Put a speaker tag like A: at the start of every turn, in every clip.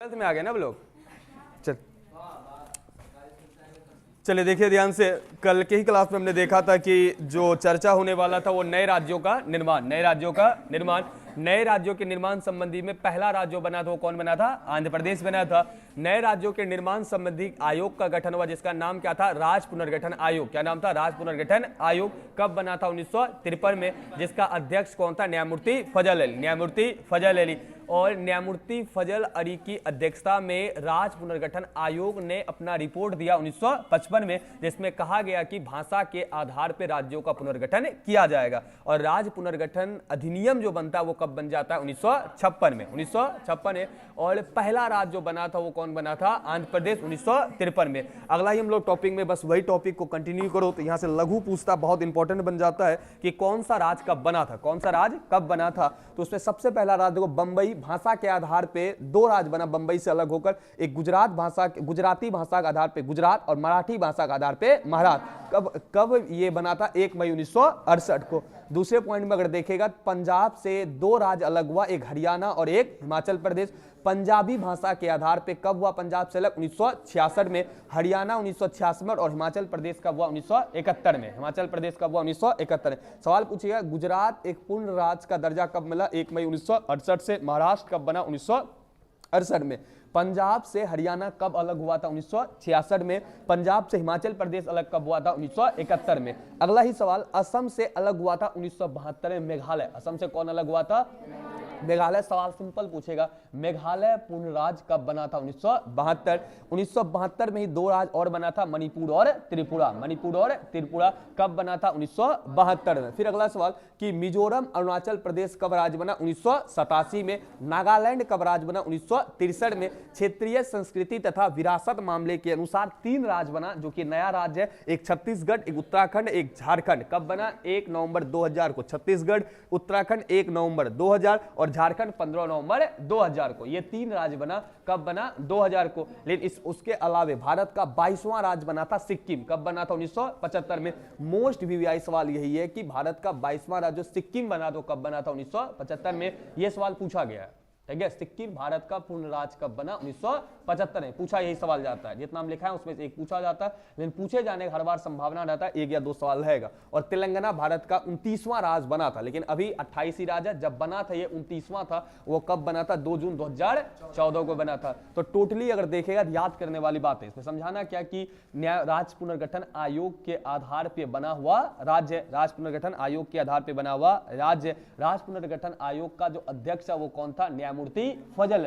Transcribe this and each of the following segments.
A: Twelfth में आ गए ना अब लोग। चलिए देखिए ध्यान से, कल के ही क्लास में हमने देखा था कि जो चर्चा होने वाला था वो नए राज्यों का निर्माण। नए राज्यों के निर्माण संबंधी में पहला राज्य जो बना था वो कौन बना था? आंध्र प्रदेश बना था। नए राज्यों के निर्माण संबंधी आयोग का गठन हुआ जिसका नाम क्या था? राज्य पुनर्गठन आयोग। क्या नाम था? राज्य पुनर्गठन आयोग। कब बना था? 1953 में। जिसका अध्यक्ष कौन था? न्यायमूर्ति फजल अली। और न्यायमूर्ति फजल अली की अध्यक्षता में राज्य पुनर्गठन आयोग ने अपना रिपोर्ट दिया 1955 में, जिसमें कहा गया कि भाषा के आधार पर राज्यों का पुनर्गठन किया जाएगा। और राज्य पुनर्गठन अधिनियम जो बनता है वो कब बन जाता है? 1956 में। और पहला राज्य जो बना था वो कौन बना था? आंध्र प्रदेश 1953 में। अगला ही हम लोग टॉपिक में बस वही टॉपिक को कंटिन्यू करो तो यहां से लघु पूछता बहुत इंपॉर्टेंट बन जाता है कि कौन सा राज्य कब बना था। तो उसमें सबसे पहला राज्य देखो बंबई। भाषा के आधार पे दो राज्य बना बंबई से अलग होकर, एक गुजराती भाषा के आधार पे गुजरात और मराठी भाषा के आधार पे महाराष्ट्र। कब ये बना था? 1 मई 1968 को। दूसरे पॉइंट में अगर देखेगा पंजाब से दो राज्य अलग हुआ, एक हरियाणा और एक हिमाचल प्रदेश। पंजाबी भाषा के आधार पे कब हुआ पंजाब से अलग? 1966 में। हरियाणा 1966 में और हिमाचल प्रदेश कब हुआ? 1971 में। सवाल पूछिएगा गुजरात एक पूर्ण राज्य का दर्जा कब मिला? 1 मई 1968 से। महाराष्ट्र कब बना? 1968 में। पंजाब से हरियाणा कब अलग हुआ था? 1966 में। पंजाब से हिमाचल प्रदेश अलग कब हुआ था? 1971 में। अगला ही सवाल, असम से अलग हुआ था 1972 में मेघालय। असम से कौन अलग हुआ था? मेघालय। सवाल सिंपल पूछेगा, मेघालय पूर्ण राज्य कब बना था? 1972 में ही दो राज्य और बना था, मणिपुर और त्रिपुरा। कब बना था? 1972 में। फिर अगला सवाल कि मिजोरम अरुणाचल प्रदेश कब राज्य बना? 1987 में। नागालैंड कब राज्य बना? 1963 में। क्षेत्रीय संस्कृति तथा विरासत मामले के अनुसार तीन राज्य बना जो कि नया राज्य है, एक छत्तीसगढ़, एक उत्तराखंड, एक झारखंड। कब बना? 1 नवंबर 2000 को छत्तीसगढ़, उत्तराखंड 1 नवंबर 2000 और झारखंड 15 नवंबर 2000 को। ये तीन राज्य बना। कब बना? 2000 को। लेकिन उसके अलावे भारत का 22वां राज्य बना था सिक्किम। कब बना था? 1975 में। मोस्ट वीवीआई सवाल यही है कि भारत का 22वां राज्य सिक्किम बना तो कब बना था? 1975 में। यह सवाल पूछा गया है, ठीक है। सिक्किम भारत का पूर्ण राज्य कब बना? 1975 में। पूछा यही सवाल जाता है, जितना हम लिखा है उसमें से एक पूछा जाता है, लेकिन पूछे जाने का हर बार संभावना रहता है 1 या 2 सवाल रहेगा। और तेलंगाना भारत का 29वां राज्य बना था, लेकिन अभी 28 ही राज्य है। जब बना था ये 29वां था, वो कब बना था? 2 जून 2014 को बना था। तो टोटली अगर देखेगा याद करने वाली बात है, इसमें समझाना क्या कि राज्य पुनर्गठन आयोग के आधार पर बना हुआ राज्य, राज्य पुनर्गठन आयोग के आधार पर बना हुआ राज्य। राज्य पुनर्गठन आयोग का जो अध्यक्ष है वो कौन था? न्यायमूर्ति फजल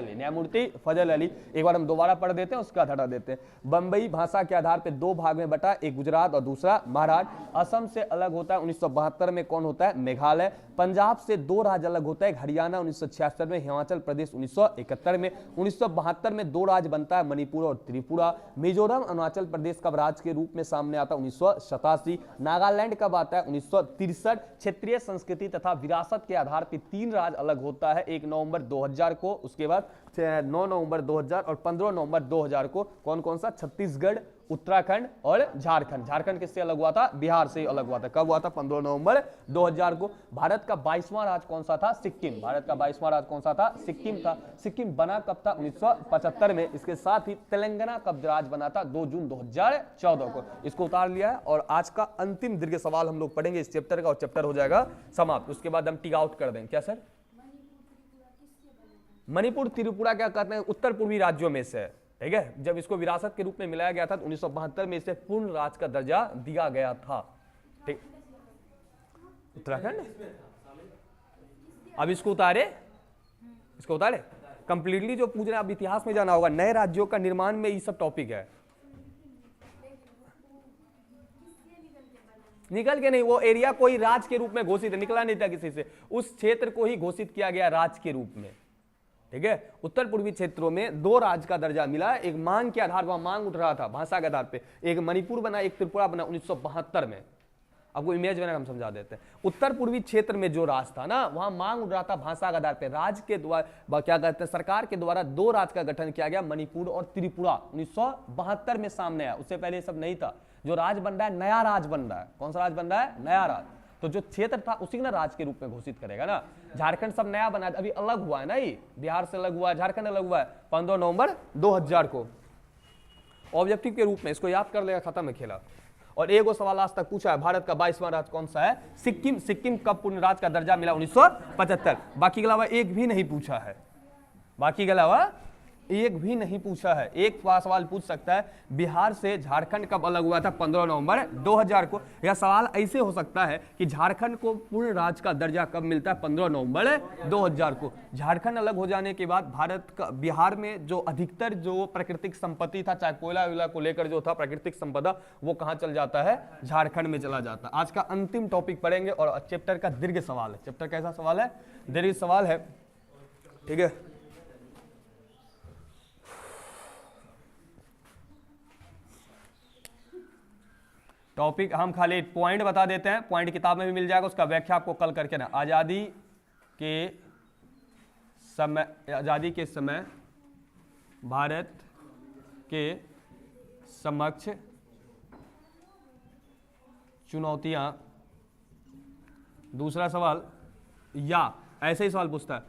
A: अली। एक बार हम दोबारा पढ़ देते हैं, उसका हटा देते हैं। बंबई भाषा के आधार पे दो भाग में बटा, एक गुजरात और दूसरा महाराष्ट्र। असम से अलग होता है 1972 में, कौन होता है? मेघालय। पंजाब से दो राज्य अलग होता है, एक हरियाणा 1966 में, हिमाचल प्रदेश 1971 में। 1972 में दो राज्य बनता है, मणिपुर और त्रिपुरा। मिजोरम अरुणाचल प्रदेश कब राज्य के रूप में सामने आता है? 1987। नागालैंड कब आता है? 1963। क्षेत्रीय संस्कृति तथा विरासत के आधार पर तीन राज्य अलग होता है, 1 नवंबर 2000 को, उसके बाद 9 नवंबर 2000 और 15 नवंबर 2000 को। कौन कौन सा? छत्तीसगढ़, उत्तराखंड और झारखंड। झारखंड किससे अलग हुआ था? बिहार से अलग हुआ था। कब हुआ था? 15 नवंबर 2000 को। भारत का 22वां राज्य कौन सा था? सिक्किम। भारत का 22वां राज्य कौन सा था? सिक्किम था। सिक्किम बना कब था? 1975 में। इसके साथ ही तेलंगाना कब राज्य बना था? 2 जून 2014 को। इसको उतार लिया है। और आज का अंतिम दीर्घ सवाल हम लोग पढ़ेंगे इस चैप्टर का, और चैप्टर हो जाएगा समाप्त। उसके बाद हम टिक आउट कर देंगे। क्या सर? मणिपुर त्रिपुरा क्या कहते हैं? उत्तर पूर्वी राज्यों में से, ठीक है। जब इसको विरासत के रूप में मिलाया गया था तो 1972 में इसे पूर्ण राज्य का दर्जा दिया गया था, ठीक। उत्तराखंड अब इसको उतारे कंप्लीटली जो पूछ रहे हैं, अब इतिहास में जाना होगा। नए राज्यों का निर्माण में ये सब टॉपिक है। निकल के नहीं, वो एरिया कोई राज्य के रूप में घोषित निकला नहीं था किसी से, उस क्षेत्र को ही घोषित किया गया राज्य के रूप में, ठीक है। उत्तर पूर्वी क्षेत्रों में दो राज्य का दर्जा मिला, एक मांग के आधार पर, मांग उठ रहा था भाषा के आधार पे। एक मणिपुर बना, एक त्रिपुरा बना 1972 में। आपको इमेज बनाकर हम समझा देते हैं। उत्तर पूर्वी क्षेत्र में जो राज्य था ना, वहां मांग उठ रहा था भाषा के आधार पे। राज्य के द्वारा क्या कहते हैं, सरकार के द्वारा दो राज्य का गठन किया गया, मणिपुर और त्रिपुरा। 1972 में सामने आया, उससे पहले सब नहीं था। जो राज्य बन रहा है, नया राज्य बन रहा है। कौन सा राज्य बन रहा है? नया राज्य। तो जो क्षेत्र था उसी ना राज्य के रूप में घोषित करेगा ना। झारखंड सब नया बना, अभी अलग हुआ है ना, ये बिहार से अलग हुआ है, झारखंड अलग हुआ है 15 नवंबर 2000 को। ऑब्जेक्टिव के रूप में इसको याद कर लेगा, खत्म है खेला। और एक सवाल आज तक पूछा है, भारत का 22वां राज्य कौन सा है? सिक्किम। सिक्किम कब पूर्ण राज्य का दर्जा मिला? 1975। बाकी के अलावा एक भी नहीं पूछा है, बाकी के अलावा एक भी नहीं पूछा है। एक सवाल पूछ सकता है, बिहार से झारखंड कब अलग हुआ था? 15 नवंबर 2000 को। यह सवाल ऐसे हो सकता है कि झारखंड को पूर्ण राज्य का दर्जा कब मिलता है? 15 नवंबर 2000 को। झारखंड अलग हो जाने के बाद भारत का, बिहार में जो अधिकतर जो प्राकृतिक संपत्ति था, चाहे कोयला वोयला को लेकर जो था प्राकृतिक संपदा, वो कहाँ चल जाता है? झारखंड में चला जाता है। आज का अंतिम टॉपिक पढ़ेंगे और चैप्टर का दीर्घ सवाल है। चैप्टर कैसा सवाल है? दीर्घ सवाल है, ठीक है। टॉपिक हम खाली पॉइंट बता देते हैं, पॉइंट किताब में भी मिल जाएगा, उसका व्याख्या आपको कल करके ना। आजादी के समय भारत के समक्ष चुनौतियां। दूसरा सवाल, या ऐसे ही सवाल पूछता है,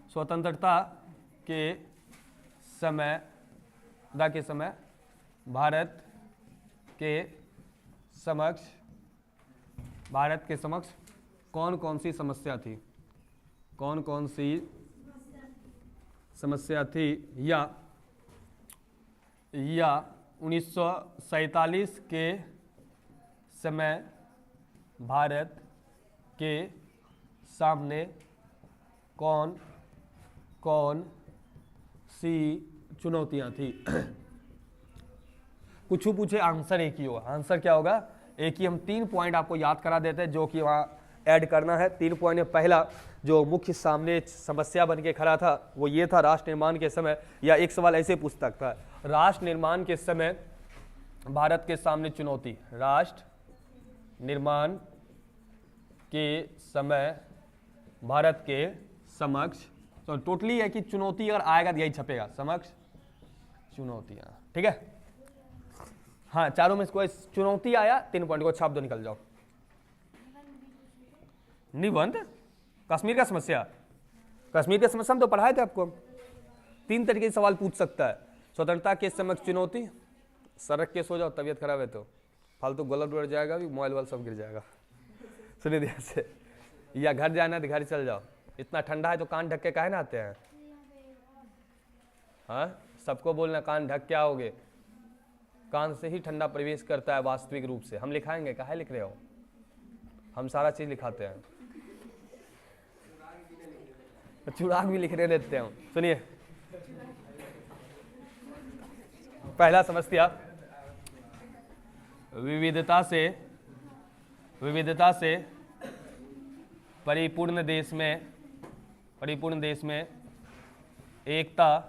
A: स्वतंत्रता के समय भारत के समक्ष कौन कौन सी समस्या थी? कौन कौन सी समस्या थी? या 1947 के समय भारत के सामने कौन कौन सी चुनौतियां थी? कुछ पूछे, आंसर एक ही होगा। आंसर क्या होगा? एक ही। हम 3 पॉइंट आपको याद करा देते हैं जो कि वहाँ ऐड करना है। 3 पॉइंट में पहला जो मुख्य सामने समस्या बन के खड़ा था वो ये था, राष्ट्र निर्माण के समय। या एक सवाल ऐसे पूछ सकता है, राष्ट्र निर्माण के समय भारत के सामने चुनौती। राष्ट्र निर्माण के समय भारत के समक्ष, तो टोटली है कि चुनौती अगर आएगा तो यही छपेगा, समक्ष चुनौतियां, ठीक है। हाँ, चारों में कोई चुनौती आया 3 पॉइंट को छाप दो, निकल जाओ। निबंध, कश्मीर का समस्या, कश्मीर की समस्या हम तो पढ़ाए थे आपको। 3 तरीके से सवाल पूछ सकता है। स्वतंत्रता के समक्ष चुनौती, सड़क के सो जाओ, तबीयत खराब है तो फालतू गलत बढ़ जाएगा, भी मोबाइल वाल सब गिर जाएगा, सुनिए ध्यान से। या घर जाना है तो घर चल जाओ, इतना ठंडा है तो कान ढक के काहे ना आते हैं? हाँ, सबको बोलना कान ढक के आओगे, कान से ही ठंडा प्रवेश करता है वास्तविक रूप से। हम लिखाएंगे, काहे लिख रहे हो? हम सारा चीज लिखाते हैं, चुराग भी लिखने देते हैं। सुनिए, पहला समस्या, विविधता से परिपूर्ण देश में एकता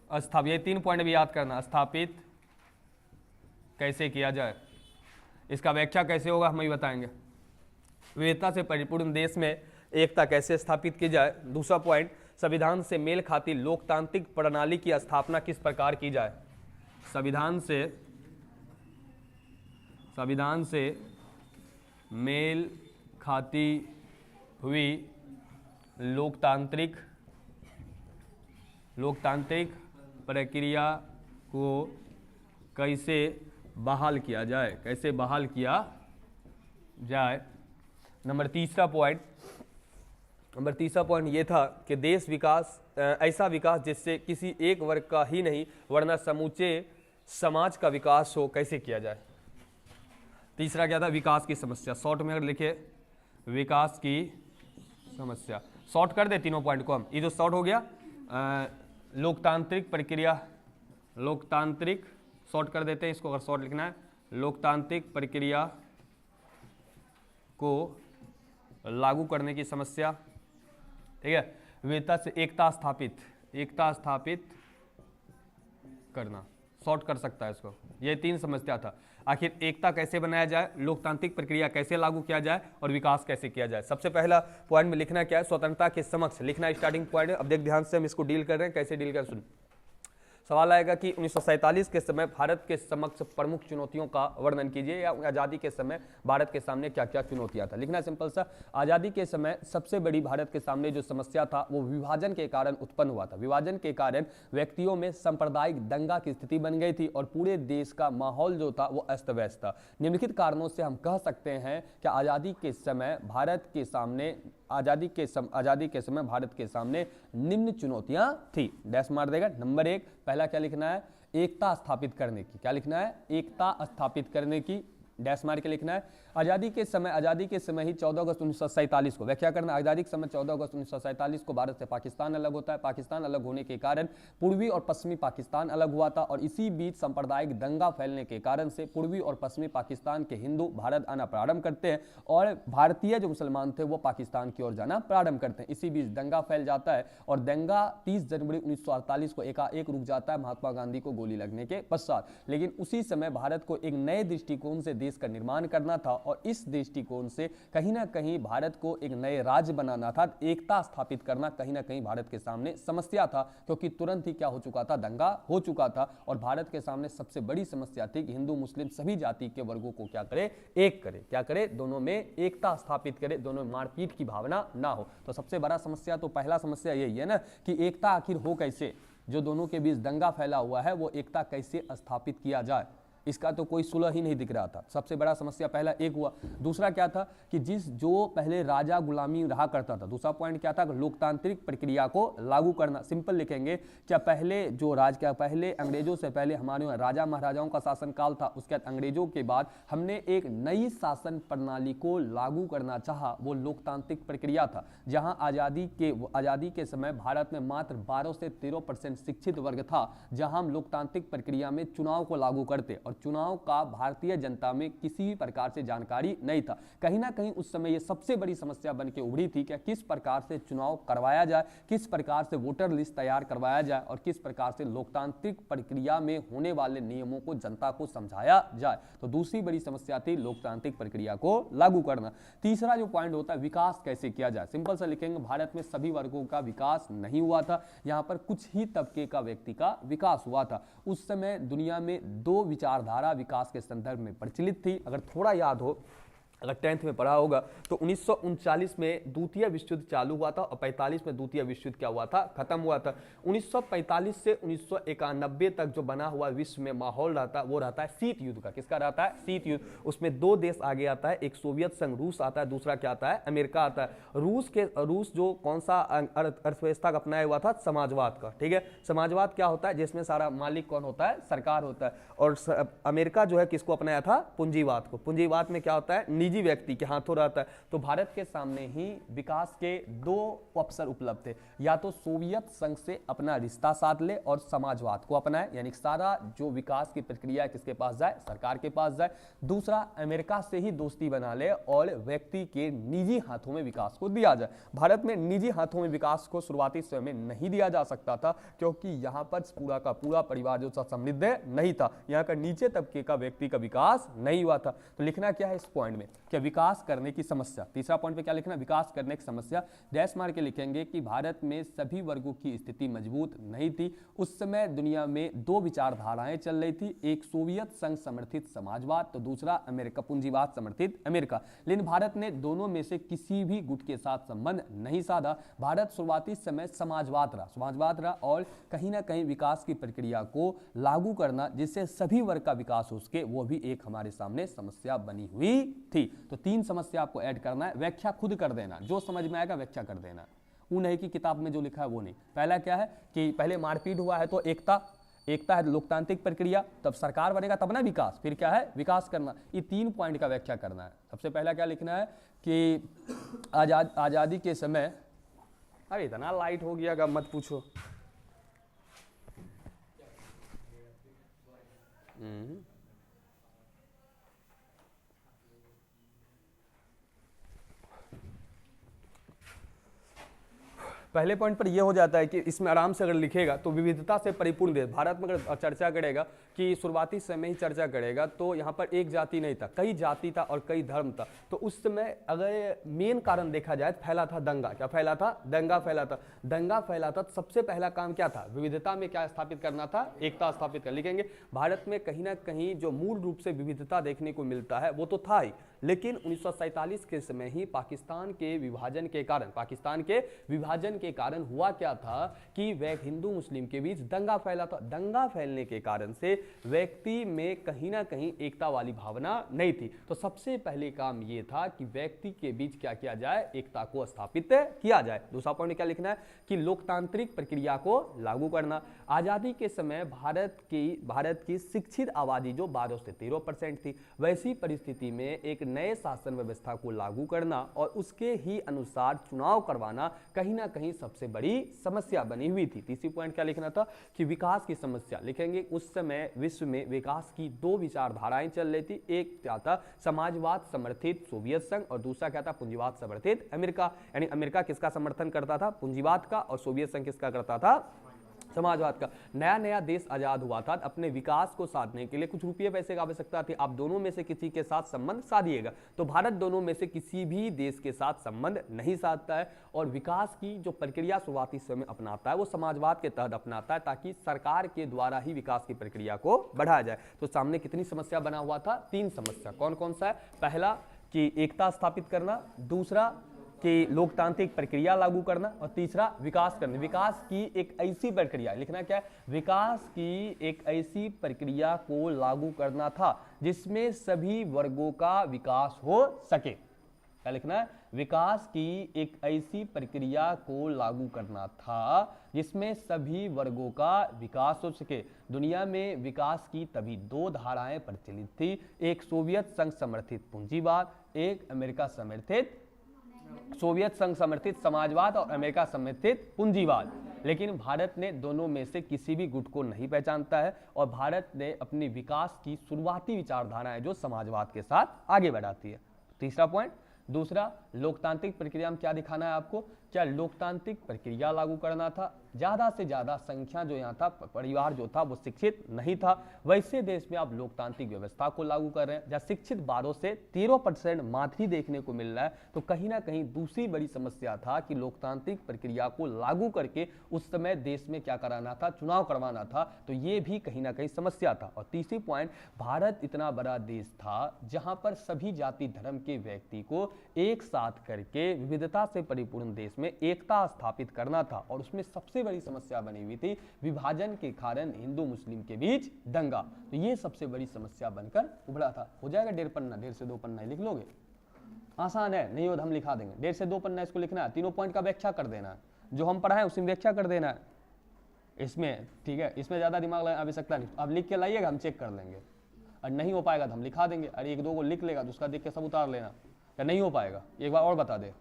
A: स्थापित। ये 3 पॉइंट भी याद करना। स्थापित कैसे किया जाए, इसका व्याख्या कैसे होगा हम ही बताएंगे। विविधता से परिपूर्ण देश में एकता कैसे स्थापित की जाए। दूसरा पॉइंट, संविधान से मेल खाती लोकतांत्रिक प्रणाली की स्थापना किस प्रकार की जाए। संविधान से मेल खाती हुई लोकतांत्रिक प्रक्रिया को कैसे बहाल किया जाए। नंबर तीसरा पॉइंट ये था कि देश विकास, ऐसा विकास जिससे किसी एक वर्ग का ही नहीं वरना समूचे समाज का विकास हो, कैसे किया जाए। तीसरा क्या था? विकास की समस्या। शॉर्ट में अगर लिखे विकास की समस्या, शॉर्ट कर दे तीनों पॉइंट को हम। ये जो शॉर्ट हो गया, लोकतांत्रिक प्रक्रिया, लोकतांत्रिक, शॉर्ट कर देते हैं इसको अगर शॉर्ट लिखना है। लोकतांत्रिक प्रक्रिया को लागू करने की समस्या, ठीक है। विविधता से एकता स्थापित करना, शॉर्ट कर सकता है इसको। ये 3 समस्या था। आखिर एकता कैसे बनाया जाए, लोकतांत्रिक प्रक्रिया कैसे लागू किया जाए और विकास कैसे किया जाए। सबसे पहला पॉइंट में लिखना क्या है? स्वतंत्रता के समक्ष लिखना स्टार्टिंग पॉइंट है। अब देख ध्यान से हम इसको डील कर रहे हैं, कैसे डील कर सुन। सवाल आएगा कि 1947 के समय भारत के समक्ष प्रमुख चुनौतियों का वर्णन कीजिए, या आज़ादी के समय भारत के सामने क्या क्या चुनौतियां था। लिखना सिंपल सा, आज़ादी के समय सबसे बड़ी भारत के सामने जो समस्या था वो विभाजन के कारण उत्पन्न हुआ था। विभाजन के कारण व्यक्तियों में सांप्रदायिक दंगा की स्थिति बन गई थी और पूरे देश का माहौल जो था वो अस्त व्यस्त था। निम्नलिखित कारणों से हम कह सकते हैं कि आज़ादी के समय भारत के सामने भारत के सामने निम्न चुनौतियां थी। डैश मार देगा। नंबर 1, पहला क्या लिखना है, एकता स्थापित करने की। क्या लिखना है, एकता स्थापित करने की, डैश मार के लिखना है। आज़ादी के समय ही 14 अगस्त 1947 को व्याख्या करना। आज़ादी के समय 14 अगस्त 1947 को भारत से पाकिस्तान अलग होता है। पाकिस्तान अलग होने के कारण पूर्वी और पश्चिमी पाकिस्तान अलग हुआ था और इसी बीच सांप्रदायिक दंगा फैलने के कारण से पूर्वी और पश्चिमी पाकिस्तान के हिंदू भारत आना प्रारंभ करते हैं और भारतीय जो मुसलमान थे वो पाकिस्तान की ओर जाना प्रारंभ करते हैं। इसी बीच दंगा फैल जाता है और दंगा 30 जनवरी 1948 को एकाएक रुक जाता है महात्मा गांधी को गोली लगने के पश्चात। लेकिन उसी समय भारत को एक नए दृष्टिकोण से देश का निर्माण करना था और इस दृष्टिकोण से कहीं ना कहीं भारत को एक नए राज्य बनाना था। एकता स्थापित करना कहीं ना कहीं भारत के सामने समस्या था, क्योंकि तुरंत ही क्या हो चुका था, दंगा हो चुका था और भारत के सामने सबसे बड़ी समस्या थी कि हिंदू मुस्लिम सभी जाति के वर्गों को क्या करे, एक करे। क्या करे, दोनों में एकता स्थापित करे, दोनों में मारपीट की भावना ना हो। तो सबसे बड़ा समस्या, तो पहला समस्या यही है ना कि एकता आखिर हो कैसे, जो दोनों के बीच दंगा फैला हुआ है वो एकता कैसे स्थापित किया जाए, इसका तो कोई सुलह ही नहीं दिख रहा था। सबसे बड़ा समस्या पहला एक हुआ। दूसरा क्या था कि जो पहले राजा गुलामी रहा करता था, दूसरा पॉइंट क्या था, लोकतांत्रिक प्रक्रिया को लागू करना। सिंपल लिखेंगे, क्या पहले अंग्रेजों से पहले हमारे यहाँ राजा महाराजाओं का शासनकाल था, उसके बाद अंग्रेजों के बाद हमने एक नई शासन प्रणाली को लागू करना चाहा, वो लोकतांत्रिक प्रक्रिया था। जहां आजादी के समय भारत में मात्र 12 से 13% शिक्षित वर्ग था, जहां हम लोकतांत्रिक प्रक्रिया में चुनाव को लागू करते और चुनाव का भारतीय जनता में किसी भी प्रकार से जानकारी नहीं था। कहीं ना कहीं उस समय यह सबसे बड़ी समस्या बन के उभरी थी कि किस प्रकार से चुनाव करवाया जाए, किस प्रकार से वोटर लिस्ट तैयार करवाया जाए और किस प्रकार से लोकतांत्रिक प्रक्रिया में होने वाले नियमों को जनता को समझाया जाए। तो दूसरी बड़ी समस्या थी लोकतांत्रिक प्रक्रिया को लागू करना। तीसरा जो पॉइंट होता है, विकास कैसे किया जाए। सिंपल सा लिखेंगे, भारत में सभी वर्गों का विकास नहीं हुआ था, यहाँ पर कुछ ही तबके का व्यक्ति का विकास हुआ था। उस समय दुनिया में दो विचारधारा विकास के संदर्भ में प्रचलित थी। अगर थोड़ा याद हो, अगर 10th में पढ़ा होगा तो 1939 में द्वितीय विश्व युद्ध चालू हुआ था और 45 में द्वितीय विश्व युद्ध क्या हुआ था, खत्म हुआ था। 1945 से 1991 तक जो बना हुआ विश्व में माहौल रहता है वो रहता है शीत युद्ध का। किसका रहता है, शीत युद्ध। उसमें दो देश आगे आता है, एक सोवियत संघ रूस आता है, दूसरा क्या आता है, अमेरिका आता है। रूस जो कौन सा अर्थव्यवस्था का अपनाया हुआ था, समाजवाद का। ठीक है, समाजवाद क्या होता है, जिसमें सारा मालिक कौन होता है, सरकार होता है। और अमेरिका जो है किसको अपनाया था, पूंजीवाद को। पूंजीवाद में क्या होता है, निजी व्यक्ति के हाथों रहता है। तो भारत के सामने ही विकास के दो अवसर उपलब्ध थे, या तो सोवियत संघ से अपना रिश्ता साध ले और समाजवाद को अपनाए, यानी सारा जो विकास की प्रक्रिया है किसके पास जाए, सरकार के पास जाए। दूसरा, अमेरिका से ही दोस्ती बना ले और व्यक्ति के निजी हाथों में विकास को दिया जाए। भारत में निजी हाथों में विकास को शुरुआती समय में नहीं दिया जा सकता था, क्योंकि यहाँ पर पूरा का पूरा परिवार जो समृद्ध नहीं था, यहाँ का नीचे तबके का व्यक्ति का विकास नहीं हुआ था। तो लिखना क्या है इस पॉइंट में, क्या विकास करने की समस्या। तीसरा पॉइंट पे क्या लिखना, विकास करने की समस्या। डैश मार के लिखेंगे कि भारत में सभी वर्गों की स्थिति मजबूत नहीं थी। उस समय दुनिया में दो विचारधाराएं चल रही थी, एक सोवियत संघ समर्थित समाजवाद तो दूसरा अमेरिका पूंजीवाद समर्थित अमेरिका। लेकिन भारत ने दोनों में से किसी भी गुट के साथ संबंध नहीं साधा। भारत शुरुआती समय समाजवाद रहा और कहीं ना कहीं विकास की प्रक्रिया को लागू करना जिससे सभी वर्ग का विकास हो सके, वो भी एक हमारे सामने समस्या बनी हुई थी। तो तीन समस्या आपको ऐड करना है, व्याख्या खुद कर देना, जो समझ में आएगा व्याख्या कर देना, वो नहीं कि किताब में जो लिखा है वो नहीं। पहला क्या है कि पहले मारपीट हुआ है तो एकता है लोकतांत्रिक प्रक्रिया, तब सरकार बनेगा तब ना विकास, फिर क्या है विकास करना। ये 3 पॉइंट का व्याख्या करना है। सबसे पहला क्या लिखना है कि आजादी के समय, अरे इतना लाइट हो गया मत पूछो। पहले पॉइंट पर यह हो जाता है कि इसमें आराम से अगर लिखेगा तो विविधता से परिपूर्ण देश भारत में अगर चर्चा करेगा कि शुरुआती समय ही चर्चा करेगा तो यहाँ पर एक जाति नहीं था, कई जाति था और कई धर्म था। तो उस समय अगर मेन कारण देखा जाए तो फैला था दंगा। क्या फैला था? दंगा फैला था। दंगा फैला था, सबसे पहला काम क्या था? विविधता में क्या स्थापित करना था? एकता स्थापित कर। लिखेंगे भारत में कहीं ना कहीं जो मूल रूप से विविधता देखने को मिलता है वो तो था ही, लेकिन 1947 के समय ही पाकिस्तान के विभाजन के कारण हुआ क्या था कि वह हिंदू मुस्लिम के बीच दंगा फैला था। दंगा फैलने के कारण से व्यक्ति में कहीं ना कहीं एकता वाली भावना नहीं थी। तो सबसे पहले काम यह था कि व्यक्ति के बीच क्या किया जाए? एकता को स्थापित किया जाए। दूसरा पॉइंट क्या लिखना है कि लोकतांत्रिक प्रक्रिया को लागू करना। आजादी के समय भारत की शिक्षित आबादी जो 12 से 13% थी, वैसी परिस्थिति में एक नए शासन व्यवस्था को लागू करना और उसके ही अनुसार चुनाव करवाना कहीं ना कहीं सबसे बड़ी समस्या बनी हुई थी। तीसरी पॉइंट क्या लिखना था कि विकास की समस्या। लिखेंगे उस समय विश्व में विकास की 2 विचारधाराएं चल रही थी। एक क्या था? समाजवाद समर्थित सोवियत संघ और दूसरा क्या था? पूंजीवाद समर्थित अमेरिका। यानी अमेरिका किसका समर्थन करता था? पूंजीवाद का, और सोवियत संघ किसका करता था? समाजवाद का। नया नया देश आजाद हुआ था, अपने विकास को साधने के लिए कुछ रुपये पैसे की आवश्यकता थी। आप दोनों में से किसी के साथ संबंध साधिएगा, तो भारत दोनों में से किसी भी देश के साथ संबंध नहीं साधता है और विकास की जो प्रक्रिया शुरुआती समय अपनाता है वो समाजवाद के तहत अपनाता है, ताकि सरकार के द्वारा ही विकास की प्रक्रिया को बढ़ाया जाए। तो सामने कितनी समस्या बना हुआ था? 3 समस्या। कौन कौन सा है? पहला कि एकता स्थापित करना, दूसरा कि लोकतांत्रिक प्रक्रिया लागू करना, और तीसरा विकास करना। विकास की एक ऐसी प्रक्रिया, लिखना क्या है? विकास की एक ऐसी प्रक्रिया को लागू करना था जिसमें सभी वर्गों का विकास हो सके। क्या लिखना है? विकास की एक ऐसी प्रक्रिया को लागू करना था जिसमें सभी वर्गों का विकास हो सके। दुनिया में विकास की तभी 2 धाराएं प्रचलित थी, एक सोवियत संघ समर्थित पूंजीवाद, एक अमेरिका समर्थित सोवियत संघ समर्थित समाजवाद और अमेरिका समर्थित पूंजीवाद। लेकिन भारत ने दोनों में से किसी भी गुट को नहीं पहचानता है और भारत ने अपनी विकास की शुरुआती विचारधाराएं जो समाजवाद के साथ आगे बढ़ाती है। तीसरा पॉइंट, दूसरा, लोकतांत्रिक प्रक्रिया में क्या दिखाना है आपको? क्या लोकतांत्रिक प्रक्रिया लागू करना था। ज्यादा से ज्यादा संख्या जो यहाँ था, परिवार जो था वो शिक्षित नहीं था, वैसे देश में आप लोकतांत्रिक व्यवस्था को लागू कर रहे हैं जहाँ शिक्षित 12 से 13% मात्र ही देखने को मिल रहा है। तो कहीं ना कहीं दूसरी बड़ी समस्या था कि लोकतांत्रिक प्रक्रिया को लागू करके उस समय देश में क्या कराना था? चुनाव करवाना था। तो ये भी कहीं ना कहीं समस्या था। और तीसरी पॉइंट, भारत इतना बड़ा देश था जहां पर सभी जाति धर्म के व्यक्ति को एक साथ करके विविधता से परिपूर्ण देश में एकता स्थापित करना था, और उसमें सबसे बड़ी समस्या बनी हुई थी विभाजन के कारण हिंदू मुस्लिम के बीच दंगा। तो ये सबसे बड़ी समस्या बनकर उभरा था। हो जाएगा 1.5 पन्ना, 1.5 से 2 पन्ना लिख लोगे? आसान है, नहीं हो तो हम लिखा देंगे। 1.5 से 2 पन्ना इसको लिखना है, तीनों पॉइंट का व्याख्या कर देना है, जो हम पढ़ाएं उसी में व्याख्या कर देना है इसमें, ठीक है? इसमें ज्यादा दिमाग लगाने आवश्यकता नहीं। आप लिख के लाइएगा, हम चेक कर लेंगे, और नहीं हो पाएगा तो हम लिखा देंगे। अरे 1-2 को लिख लेगा तो उसका देख के सब उतार लेना, या नहीं हो पाएगा एक बार और बता दे।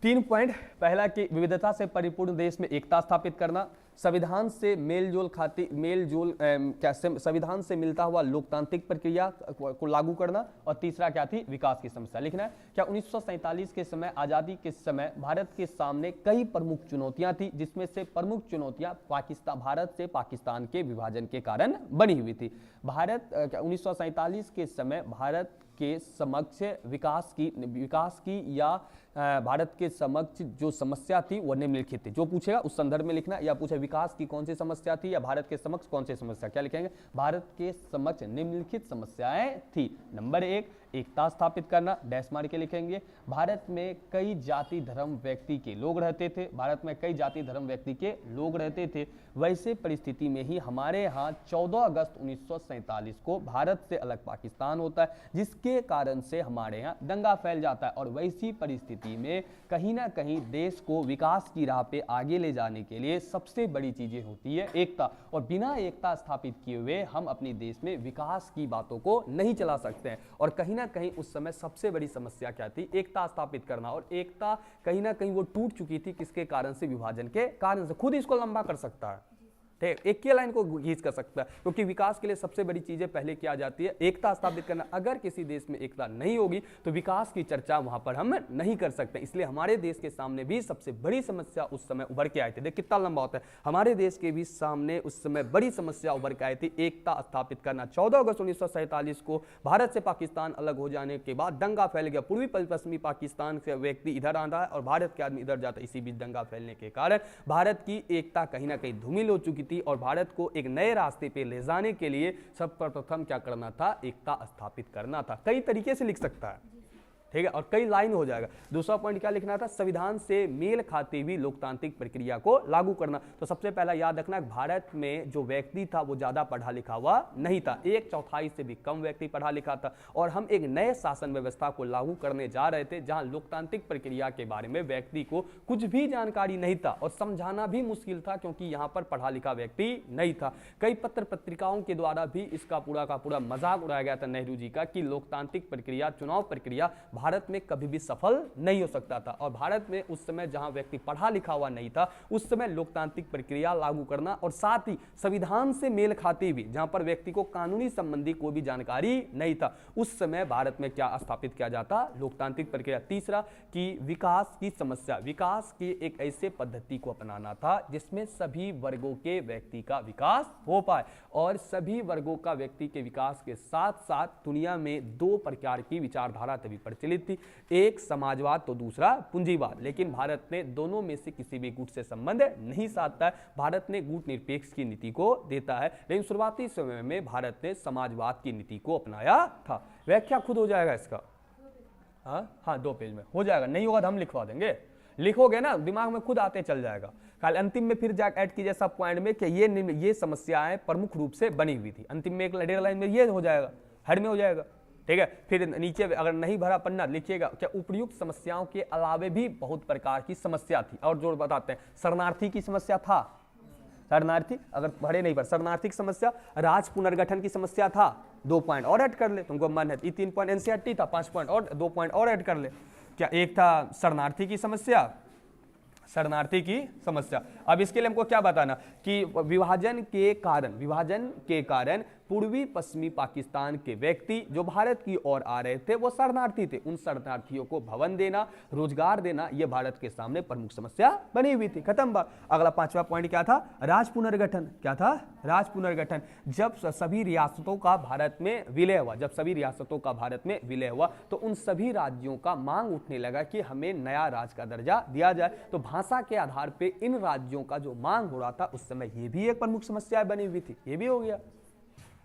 A: 3 पॉइंट, पहला कि विविधता से परिपूर्ण देश में एकता स्थापित करना, संविधान से संविधान से मिलता हुआ लोकतांत्रिक प्रक्रिया को लागू करना, और तीसरा क्या थी? विकास की समस्या। लिखना है क्या 1947 के समय, आजादी के समय भारत के सामने कई प्रमुख चुनौतियां थी, जिसमें से प्रमुख चुनौतियां भारत से पाकिस्तान के विभाजन के कारण बनी हुई थी। 1947 के समय भारत के समक्ष विकास की या भारत के समक्ष जो समस्या थी वो निम्नलिखित थी। जो पूछेगा उस संदर्भ में लिखना, या पूछे विकास की कौन सी समस्या थी या भारत के समक्ष कौन सी समस्या, क्या लिखेंगे? भारत के समक्ष निम्नलिखित समस्याएं थी। नंबर 1, एकता स्थापित करना, डैश मार के लिखेंगे। भारत में कई जाति धर्म व्यक्ति के लोग रहते थे, भारत में कई जाति धर्म व्यक्ति के लोग रहते थे। वैसे परिस्थिति में ही हमारे यहाँ 14 अगस्त 1947 को भारत से अलग पाकिस्तान होता है, जिसके कारण से हमारे यहाँ दंगा फैल जाता है। और वैसी परिस्थिति में कहीं ना कहीं देश को विकास की राह पे आगे ले जाने के लिए सबसे बड़ी चीजें होती है एकता, और बिना एकता स्थापित किए हुए हम अपने देश में विकास की बातों को नहीं चला सकते हैं। और कहीं ना कहीं उस समय सबसे बड़ी समस्या क्या थी? एकता स्थापित करना। और एकता कहीं ना कहीं वो टूट चुकी थी, किसके कारण से? विभाजन के कारण से। खुद इसको लंबा कर सकता है, ठीक है, एक ही लाइन को खींच कर सकता है, क्योंकि विकास के लिए सबसे बड़ी चीजें पहले क्या जाती है, एकता स्थापित करना। अगर किसी देश में एकता नहीं होगी तो विकास की चर्चा वहां पर हम नहीं कर सकते। इसलिए हमारे देश के सामने भी सबसे बड़ी समस्या उस समय उभर के आई थी। देख कितना लंबा होता है, हमारे देश के भी सामने उस समय बड़ी समस्या उभर के आई थी, एकता स्थापित करना। 14 अगस्त 1947 को भारत से पाकिस्तान अलग हो जाने के बाद दंगा फैल गया। पूर्वी पश्चिमी पाकिस्तान से व्यक्ति इधर आता है और भारत के आदमी इधर जाता है। इसी बीच दंगा फैलने के कारण भारत की एकता कहीं ना कहीं धूमिल हो चुकी थी और भारत को एक नए रास्ते पे ले जाने के लिए सर्वप्रथम क्या करना था, एकता स्थापित करना था। कई तरीके से लिख सकता है, ठीक है, और कई लाइन हो जाएगा। दूसरा पॉइंट क्या लिखना था, संविधान से मेल खाती हुई लोकतांत्रिक प्रक्रिया को लागू करना। तो सबसे पहला याद रखना, भारत में जो व्यक्ति था वो ज्यादा पढ़ा लिखा हुआ नहीं था, 1/4 से भी कम व्यक्ति पढ़ा लिखा था, और हम एक नए शासन व्यवस्था को लागू करने जा रहे थे जहां लोकतांत्रिक प्रक्रिया के बारे में व्यक्ति को कुछ भी जानकारी नहीं था और समझाना भी मुश्किल था, क्योंकि यहां पर पढ़ा लिखा व्यक्ति नहीं था। कई पत्र पत्रिकाओं के द्वारा भी इसका पूरा का पूरा मजाक उड़ाया गया था नेहरू जी का, कि लोकतांत्रिक प्रक्रिया, चुनाव प्रक्रिया भारत में कभी भी सफल नहीं हो सकता था। और भारत में उस समय जहां व्यक्ति पढ़ा लिखा हुआ नहीं था, उस समय लोकतांत्रिक प्रक्रिया लागू करना और साथ ही संविधान से मेल खाती हुई, जहां पर व्यक्ति को कानूनी संबंधी कोई भी जानकारी नहीं था, उस समय भारत में क्या स्थापित किया जाता, लोकतांत्रिक प्रक्रिया। तीसरा कि विकास की समस्या, विकास की एक ऐसे पद्धति को अपनाना था जिसमें सभी वर्गों के व्यक्ति का विकास हो पाए, और सभी वर्गों का व्यक्ति के विकास के साथ साथ दुनिया में 2 प्रकार की विचारधारा तभी प्रचलित थी, एक समाजवाद तो दूसरा पूंजीवाद। लेकिन भारत ने दोनों में से किसी भी गुट से संबंध नहीं साधता है, भारत ने गुट निरपेक्ष की नीति को देता है। लेकिन शुरुआती समय में भारत ने समाजवाद की नीति को अपनाया था। व्याख्या खुद हो जाएगा इसका, हाँ 2 पेज में हो जाएगा, नहीं होगा तो हम लिखवा देंगे, लिखोगे ना दिमाग में खुद आते चल जाएगा। खाली अंतिम में फिर जाकर ऐड कीजिए सब पॉइंट में कि ये समस्याएं प्रमुख रूप से बनी हुई थी। अंतिम में एक डेढ़ लाइन में ये हो जाएगा, हेड में हो जाएगा, ठीक है। फिर नीचे अगर नहीं भरा पन्ना लिखिएगा, क्या उपर्युक्त समस्याओं के अलावे भी बहुत प्रकार की समस्या थी। और जो बताते हैं, शरणार्थी की समस्या था, शरणार्थी अगर भरे नहीं पर शरणार्थी समस्या, राज पुनर्गठन की समस्या था, 2 पॉइंट और ऐड कर ले, तुमको मन है। 3 पॉइंट एनसीईआरटी था, 5 पॉइंट और 2 पॉइंट और ऐड कर ले। क्या एक था शरणार्थी की समस्या, शरणार्थी की समस्या। अब इसके लिए हमको क्या बताना कि विभाजन के कारण पूर्वी पश्चिमी पाकिस्तान के व्यक्ति जो भारत की ओर आ रहे थे वो शरणार्थी थे, उन शरणार्थियों को भवन देना, रोजगार देना, ये भारत के सामने प्रमुख समस्या बनी हुई थी। खत्म बात। अगला 5वां पॉइंट क्या था, राज पुनर्गठन। क्या था, राज पुनर्गठन। जब सभी रियासतों का भारत में विलय हुआ, तो उन सभी राज्यों का मांग उठने लगा कि हमें नया राज का दर्जा दिया जाए। तो भाषा के आधार पर इन राज्यों का जो मांग हो रहा था उस समय ये भी एक प्रमुख समस्या बनी हुई थी, ये भी हो गया।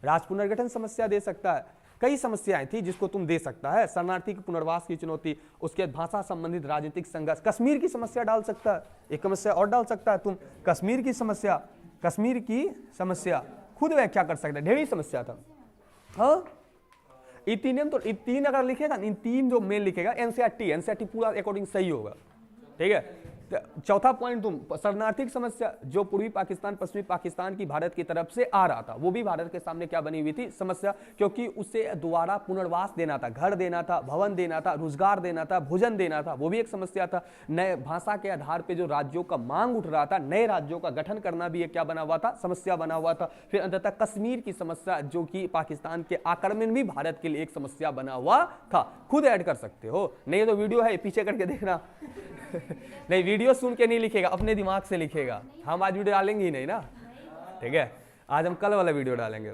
A: राज पुनर्गठन समस्या दे सकता है, कई समस्याएं थी जिसको तुम दे सकता है। शरणार्थी की पुनर्वास की चुनौती, उसके भाषा संबंधित राजनीतिक संघर्ष, कश्मीर की समस्या डाल सकता है, एक समस्या और डाल सकता है तुम, कश्मीर की समस्या खुद व्याख्या कर सकते, ढेर समस्या था। हाँ, ये 3 अगर लिखेगा, इन 3 जो मेन लिखेगा, एनसीईआरटी पूरा अकॉर्डिंग सही होगा, ठीक है। चौथा पॉइंट तुम, शरणार्थी समस्या जो पूर्वी पाकिस्तान पश्चिमी पाकिस्तान की भारत की तरफ से आ रहा था, वो भी भारत के सामने क्या बनी हुई थी, समस्या, क्योंकि उसे दोबारा पुनर्वास देना था, घर देना था, भवन देना था, रोजगार देना था, भोजन देना था, वो भी एक समस्या था। नए भाषा के आधार पे जो राज्यों का मांग उठ रहा था, नए राज्यों का गठन करना भी एक क्या बना हुआ था, समस्या बना हुआ था। फिर अंततः कश्मीर की समस्या जो कि पाकिस्तान के आक्रमण भी भारत के लिए एक समस्या बना हुआ था। खुद ऐड कर सकते हो, नहीं तो वीडियो है पीछे करके देखना नहीं, वीडियो सुन के नहीं लिखेगा, अपने दिमाग से लिखेगा। हम आज वीडियो डालेंगे ही नहीं ना, ठीक है, आज हम कल वाला वीडियो डालेंगे।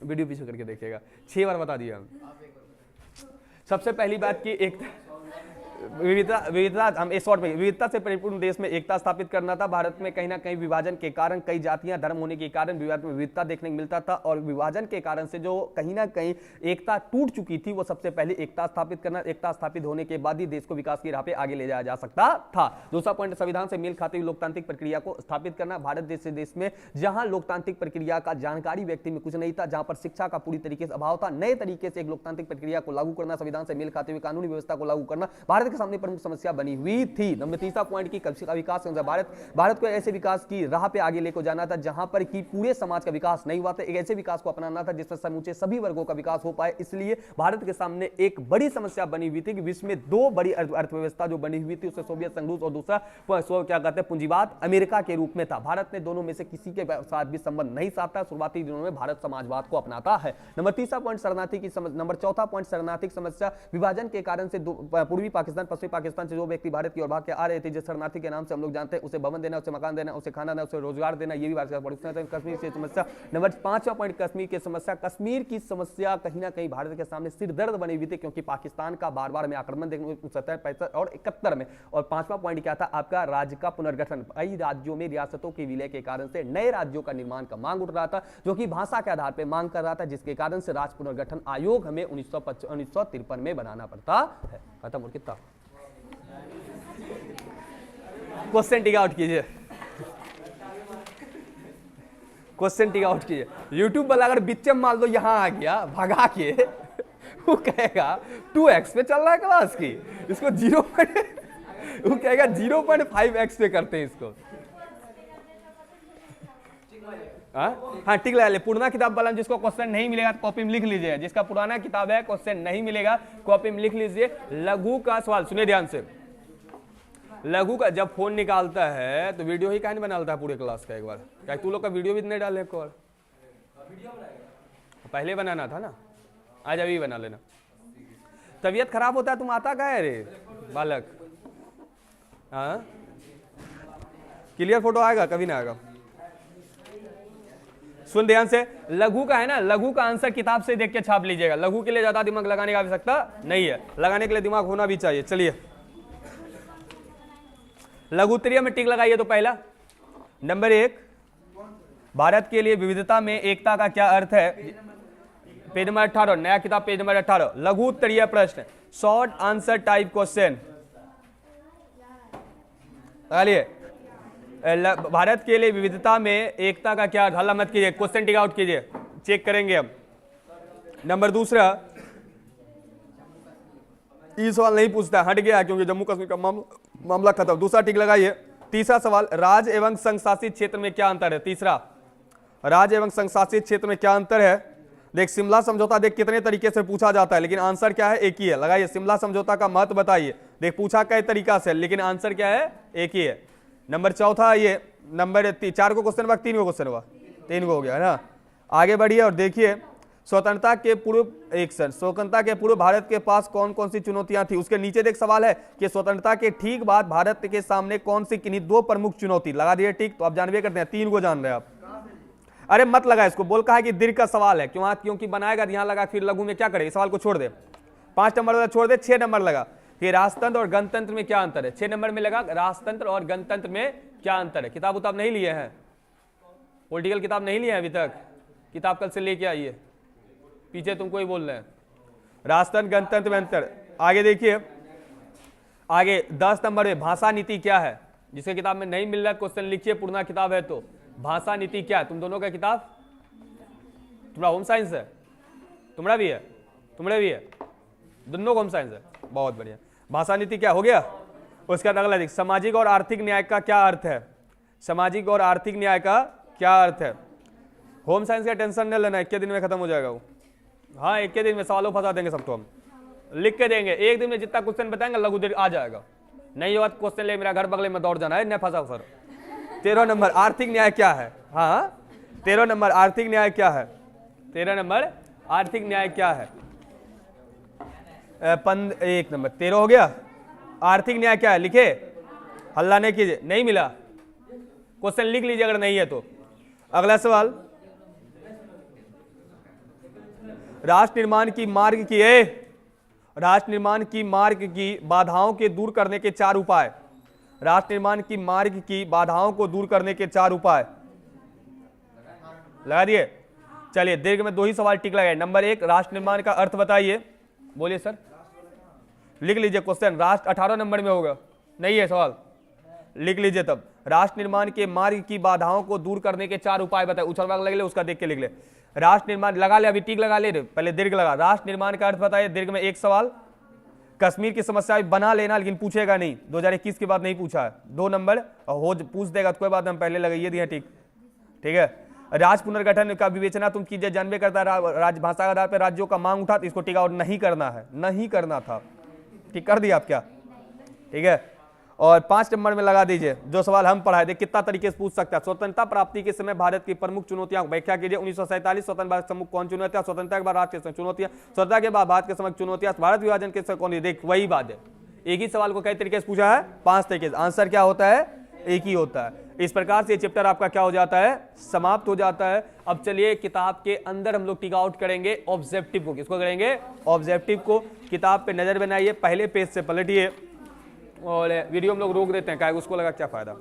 A: वीडियो पीछे करके देखिएगा, 6 बार बता दिया हम। सबसे पहली बात की एक विविधता हम इस शॉर्ट में विविधता से परिपूर्ण देश में एकता स्थापित करना था। भारत में कहीं ना कहीं विभाजन के कारण, कई जातियां धर्म होने के कारण विविधता देखने को मिलता था, और विभाजन के कारण से जो कहीं ना कहीं एकता टूट चुकी थी, वो सबसे पहले एकता स्थापित करना। एकता स्थापित होने के बाद ही देश को विकास की राह पे आगे ले जाया जा सकता था। दूसरा पॉइंट, संविधान से मेल खाती हुई लोकतांत्रिक प्रक्रिया को स्थापित करना। भारत जैसे देश में जहां लोकतांत्रिक प्रक्रिया का जानकारी व्यक्ति में कुछ नहीं था, जहां पर शिक्षा का पूरी तरीके से अभाव था, नए तरीके से एक लोकतांत्रिक प्रक्रिया को लागू करना, संविधान से मेल खाते हुए कानूनी व्यवस्था को लागू करना। भारत भारत के सामने प्रमुख समस्या बनी हुई थी। नंबर तीसरा पॉइंट की का विकास के अनुसार भारत को ऐसे विकास की राह पे आगे लेकर जाना था जहां पर कि पूरे समाज का विकास नहीं हुआ था, एक ऐसे विकास को अपनाना था जिसमें समूचे सभी वर्गों का विकास हो पाए। इसलिए भारत के सामने एक बड़ी समस्या बनी हुई थी कि विश्व में दो बड़ी अर्थव्यवस्था जो बनी हुई थी, उससे सोवियत संघ रूस और दूसरा क्या कहते हैं पूंजीवाद अमेरिका के रूप में था। भारत ने दोनों में से किसी के साथ भी संबंध नहीं साधता। शुरुआती दिनों में भारत समाजवाद को अपनाता है। नंबर तीसरा पॉइंट शरणार्थी की समस्या। नंबर चौथा पॉइंट शरणार्थी समस्या। विभाजन के कारण से पूर्वी पाकिस्तान पश्चिमी पाकिस्तान से जो व्यक्ति भारत की ओर भाग के आ रहे थे, जिस शरणार्थी के नाम से हम लोग जानते हैं, उसे भवन देना, उसे मकान देना, उसे खाना देना, उसे रोजगार देना, ये भी भारत का कश्मीर की समस्या। नंबर पांचवा पॉइंट कश्मीर की समस्या। कश्मीर की समस्या कहीं ना कहीं भारत के सामने सिरदर्द बनी हुई थी, क्योंकि पाकिस्तान का बार बार में आक्रमण देखने को 67, 65 और 71 में। और पांचवा पॉइंट क्या था आपका? राज्य का पुनर्गठन। कई राज्यों में रियासतों के विलय के कारण से नए राज्यों का निर्माण का मांग उठ रहा था, जो कि भाषा के आधार पर मांग कर रहा था, जिसके कारण से राज्य पुनर्गठन आयोग हमें 1953 में बनाना पड़ता है। खत्म और कितना क्वेश्चन टिक आउट कीजिए, क्वेश्चन टिक आउट कीजिए। यूट्यूब वाला अगर बीच में मान लो यहां आ गया भगा के, वो कहेगा 2x पे चल रहा है क्लास की, इसको 0 वो कहेगा 0.5x पे करते हैं इसको। हाँ टिक लगा ले। पुराना किताब वाला जिसको क्वेश्चन नहीं मिलेगा कॉपी में लिख लीजिए, जिसका पुराना किताब है क्वेश्चन नहीं मिलेगा कॉपी में लिख लीजिए। लघु का सवाल सुनिए ध्यान से। लघु का जब फोन निकालता है तो वीडियो ही कहानी बना लेता है पूरे क्लास का। एक बार क्या तू लोग का वीडियो भी नहीं डाले? पहले बनाना था ना, आज अभी बना लेना। तबीयत खराब होता है तुम आता क्या है रे बालक? हाँ क्लियर फोटो आएगा? कभी ना आएगा। सुन ध्यान से। लघु का है ना, लघु का आंसर किताब से देख के छाप लीजिएगा। लघु के लिए ज्यादा दिमाग लगाने की आवश्यकता नहीं है, लगाने के लिए दिमाग होना भी चाहिए। चलिए लघु उत्तरीय में टिक लगाइए। तो पहला नंबर 1, भारत के लिए विविधता में एकता का क्या अर्थ है? पेज नंबर 18, नया किताब पेज नंबर 18। लघु उत्तरीय प्रश्न, short answer type question. Bharat के लिए विविधता में एकता का क्या अर्थ? हल्ला मत कीजिए, क्वेश्चन टिक आउट कीजिए, चेक करेंगे हम। नंबर दूसरा, ये सवाल नहीं पूछता, हट गया क्योंकि जम्मू कश्मीर का मामला खत्म। दूसरा टिक लगाइए। तीसरा सवाल, राज्य एवं संघ शासित क्षेत्र में क्या अंतर है? तीसरा, राज्य एवं संघ शासित क्षेत्र में क्या अंतर है? देख शिमला समझौता देख कितने तरीके से पूछा जाता है, लेकिन आंसर क्या है? एक ही है। लगाइए शिमला समझौता का महत्व बताइए। देख पूछा कई तरीका से, लेकिन आंसर क्या है? एक ही है। नंबर चौथा ये, नंबर 4 को क्वेश्चन हुआ, 3 को क्वेश्चन हुआ, 3 को हो गया है ना। आगे बढ़िए और देखिए, स्वतंत्रता के पूर्व भारत के पास कौन कौन सी चुनौतियां थी? उसके नीचे देख सवाल है कि स्वतंत्रता के ठीक बाद भारत के सामने कौन सी किन्हीं 2 प्रमुख चुनौती। लगा दिए टिक। तो आप जानवे करते हैं, 3 को जान रहे हैं आप। अरे मत लगा इसको, बोल कहा है कि दीर्घ का सवाल है, क्योंकि बनाएगा यहां लगा, फिर लघु में क्या करे? सवाल को छोड़ दे। 5 नंबर वाला छोड़ दे। 6 नंबर लगा कि राजतंत्र और गणतंत्र में क्या अंतर है? 6 नंबर में लगा राजतंत्र और गणतंत्र में क्या अंतर है? किताब उताब नहीं लिए हैं? पॉलिटिकल किताब नहीं लिए हैं अभी तक? किताब कल से लेके आइए, पीछे तुमको ही बोल रहे हैं। राजतंत्र गणतंत्र में अंतर। आगे देखिए, आगे 10 नंबर में भाषा नीति क्या है? जिसके किताब में नहीं मिल रहा क्वेश्चन लिखिए, पुराना किताब है तो। भाषा नीति क्या है? तुम दोनों का किताब, तुम्हारा होम साइंस है, तुम्हारा भी है, तुम्हारे भी है, दोनों को होम साइंस है, बहुत बढ़िया। भाषा नीति क्या हो गया? उसका अगला देख, सामाजिक और आर्थिक न्याय का क्या अर्थ है? सामाजिक और आर्थिक न्याय का क्या अर्थ है? होम साइंस का टेंशन नहीं लेना, 1 दिन में खत्म हो जाएगा वो। हाँ 1 दिन में सवालों फंसा देंगे सबको, हम लिख के देंगे। 1 दिन में जितना क्वेश्चन बताएंगे लघु देर आ जाएगा। नहीं होगा तो क्वेश्चन ले मेरा घर बगले में दौड़ जाना है, न फंसा सर। 13 नंबर आर्थिक न्याय क्या है? हाँ 13 नंबर आर्थिक न्याय क्या है? 13 नंबर आर्थिक न्याय क्या है? 1 नंबर 13 हो गया। आर्थिक न्याय क्या है? लिखे, हल्ला नहीं कीजिए। नहीं मिला क्वेश्चन लिख लीजिए अगर नहीं है तो। अगला सवाल, राष्ट्र निर्माण की मार्ग की बाधाओं के दूर करने के 4 उपाय। राष्ट्र निर्माण की मार्ग की बाधाओं को दूर करने के 4 उपाय लगा दिए। चलिए दीर्घ में 2 ही सवाल टिक लगाए। नंबर 1, राष्ट्र निर्माण का अर्थ बताइए। बोलिए सर, लिख लीजिए क्वेश्चन। राष्ट्र 18 नंबर में होगा, नहीं है सवाल, लिख लीजिए तब। राष्ट्र निर्माण के मार्ग की बाधाओं को दूर करने के 4 उपाय बताए। उछल भाग लग ले, उसका देख के लिख ले। राष्ट्र निर्माण लगा ले, अभी टिक लगा ले, पहले दीर्घ लगा। राष्ट्र निर्माण का अर्थ बताइए, दीर्घ में 1 सवाल। कश्मीर की समस्या बना लेना, लेकिन पूछेगा नहीं, 2021 के बाद नहीं पूछा है। 2 नंबर हो पूछ देगा तो कोई बात, हम पहले लगाइए दिए। ठीक है। राज पुनर्गठन का विवेचना तुम कीजिए, जानबे करता राजभाषा के आधार पर राज्यों का मांग उठा, तो इसको टिक आउट नहीं करना है, नहीं करना था। ठीक कर दिया आप क्या? ठीक है। और 5 नंबर में लगा दीजिए जो सवाल हम पढ़ाए थे, कितना तरीके से पूछ सकता है। स्वतंत्रता प्राप्ति के समय भारत की प्रमुख चुनौतियां व्याख्या कीजिए। 1947 स्वतंत्र भारत समूह कौन चुनौतियां, स्वतंत्रता के बाद भारत के चुनौतियां, स्वतंत्रता के बाद भारत के समक्ष चुनौतियां, भारत विभाजन के समय कौन। देख वही बात है, एक ही सवाल को कई तरीके से पूछा है, 5 तरीके से। आंसर क्या होता है? एक ही होता है। इस प्रकार से ये चैप्टर आपका क्या हो जाता है? समाप्त हो जाता है। अब चलिए किताब के अंदर हम लोग टिक आउट करेंगे ऑब्जेक्टिव को। किसको करेंगे? ऑब्जेक्टिव को। किताब पे नजर बनाइए, पहले पेज से पलटिए और वीडियो हम लोग रोक देते हैं, क्या उसको लगा क्या फायदा।